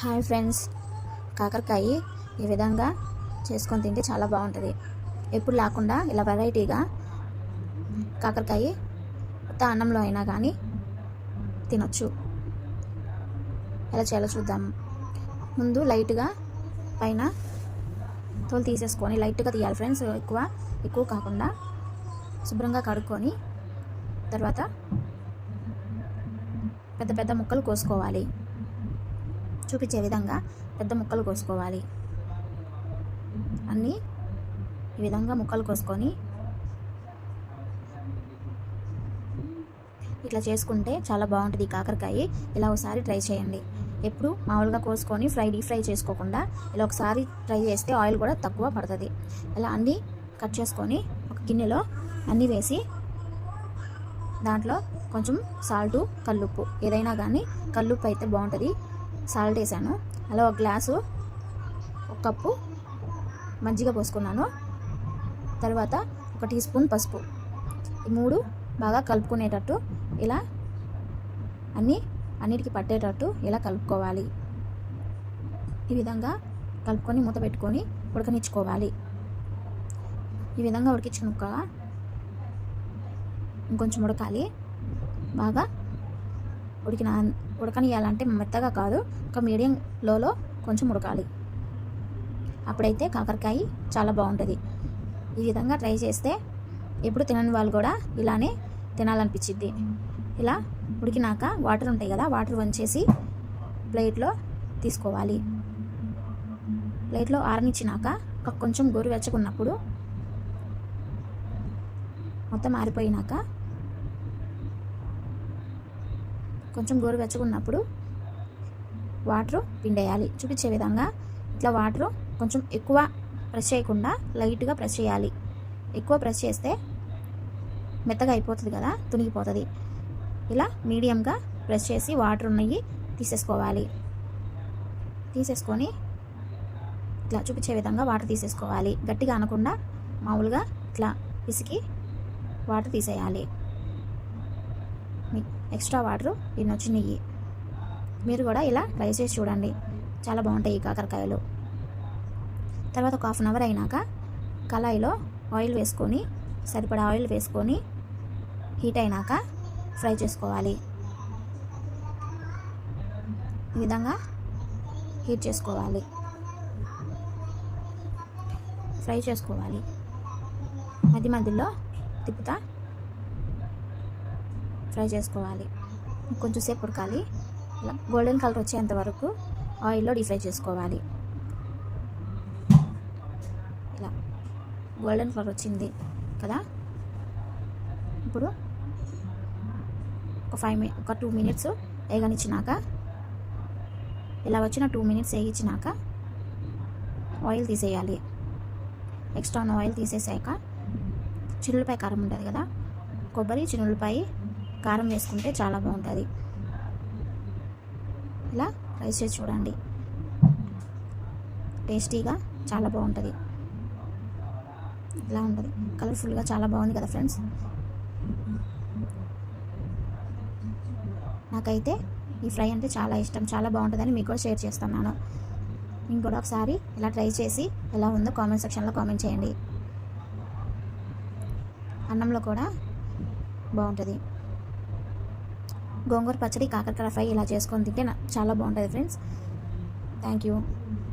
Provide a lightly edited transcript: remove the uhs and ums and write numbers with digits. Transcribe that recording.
Hi friends, కాకరకాయ ఈ విధంగా చేసుకొని తింటే చాలా బాగుంటుంది. ఎప్పుడు లేకుండా ఇలా వెరైటీగా కాకరకాయ ఉత్త అన్నంలో అయినా కానీ తినొచ్చు. ఎలా చేయాలో చూద్దాం. ముందు లైట్గా పైన తోలు తీసేసుకొని లైట్గా తీయాలి ఫ్రెండ్స్, ఎక్కువ కాకుండా శుభ్రంగా కడుక్కొని తర్వాత పెద్ద పెద్ద ముక్కలు కోసుకోవాలి. చూపించే విధంగా పెద్ద ముక్కలు కోసుకోవాలి. అన్నీ ఈ విధంగా ముక్కలు కోసుకొని ఇట్లా చేసుకుంటే చాలా బాగుంటుంది కాకరకాయ. ఇలా ఒకసారి ట్రై చేయండి. ఎప్పుడు మామూలుగా కోసుకొని డీప్ ఫ్రై చేసుకోకుండా ఇలా ఒకసారి ట్రై చేస్తే ఆయిల్ కూడా తక్కువ పడుతుంది. ఇలా అన్నీ కట్ చేసుకొని ఒక గిన్నెలో అన్నీ వేసి దాంట్లో కొంచెం సాల్టు, కల్లుప్పు, ఏదైనా కానీ కల్లుప్పు అయితే బాగుంటుంది. సాల్ట్ వేసాను. అలా ఒక గ్లాసు, ఒక కప్పు మజ్జిగ పోసుకున్నాను. తర్వాత 1 టీ స్పూన్ పసుపు. ఈ 3 బాగా కలుపుకునేటట్టు ఇలా అన్నిటికీ పట్టేటట్టు ఇలా కలుపుకోవాలి. ఈ విధంగా కలుపుకొని మూత పెట్టుకొని ఉడకనిచ్చుకోవాలి. ఈ విధంగా ఉడికించుకున్నాక ఇంకొంచెం ఉడకాలి. బాగా ఉడకనియాలంటే మెత్తగా కాదు, ఒక మీడియం లోలో కొంచెం ఉడకాలి. అప్పుడైతే కాకరకాయ చాలా బాగుంటుంది. ఈ విధంగా ట్రై చేస్తే ఎప్పుడు తినని వాళ్ళు కూడా ఇలానే తినాలనిపించిద్ది. ఇలా ఉడికినాక వాటర్ ఉంటాయి కదా, వాటర్ వంచేసి ప్లేట్లో తీసుకోవాలి. ప్లేట్లో ఆరనిచ్చినాక కొంచెం గోరువెచ్చకున్నప్పుడు మొత్తం ఆరిపోయినాక కొంచెం గోరువెచ్చకున్నప్పుడు వాటరు పిండేయాలి. చూపించే విధంగా ఇట్లా వాటరు కొంచెం ఎక్కువ ప్రెస్ చేయకుండా లైట్గా ప్రెస్ చేయాలి. ఎక్కువ ప్రెస్ చేస్తే మెత్తగా అయిపోతుంది కదా, తునిగిపోతుంది. ఇలా మీడియంగా ప్రెస్ చేసి వాటర్ ఉన్నాయి తీసేసుకోవాలి. తీసేసుకొని ఇట్లా చూపించే విధంగా వాటర్ తీసేసుకోవాలి. గట్టిగా అనకుండా మామూలుగా ఇట్లా పిసికి వాటర్ తీసేయాలి. ఎక్స్ట్రా వాటర్ ఇన్ని వచ్చినాయి. మీరు కూడా ఇలా ట్రై చేసి చూడండి, చాలా బాగుంటాయి ఈ కాకరకాయలు. తర్వాత ఒక 1/2 అవర్ అయినాక కళాయిలో ఆయిల్ వేసుకొని, సరిపడా ఆయిల్ వేసుకొని హీట్ అయినాక ఫ్రై చేసుకోవాలి. ఈ విధంగా హీట్ చేసుకోవాలి, ఫ్రై చేసుకోవాలి. మధ్యలో తిప్పుతా ఫ్రై చేసుకోవాలి. కొంచెం సేపు ఉడకాలి. ఇలా గోల్డెన్ కలర్ వచ్చేంత వరకు ఆయిల్లో డీప్ ఫ్రై చేసుకోవాలి. ఇలా గోల్డెన్ కలర్ వచ్చింది కదా, ఇప్పుడు ఒక 2 మినిట్స్ వేగనిచ్చినాక, ఇలా వచ్చిన 2 మినిట్స్ వేగించినాక ఆయిల్ తీసేయాలి. ఎక్స్ట్రా ఉన్న ఆయిల్ తీసేసాక చిన్నులపాయ కారం ఉంటుంది కదా, కొబ్బరి చిన్నులపాయ కారం వేసుకుంటే చాలా బాగుంటుంది. ఇలా రైస్ చేసి చూడండి, టేస్టీగా చాలా బాగుంటుంది. ఇలా ఉంటుంది, కలర్ఫుల్గా చాలా బాగుంది కదా ఫ్రెండ్స్. నాకైతే ఈ ఫ్రై అంటే చాలా ఇష్టం, చాలా బాగుంటుందని మీకు కూడా షేర్ చేస్తున్నాను. నేను కూడా ఒకసారి ఇలా ట్రై చేసి ఎలా ఉందో కామెంట్ సెక్షన్లో కామెంట్ చేయండి. అన్నంలో కూడా బాగుంటుంది. గోంగూర పచ్చడి, కాకరకాయ ఫ్రై ఇలా చేసుకొని తింటే చాలా బాగుంటుంది ఫ్రెండ్స్. Thank you.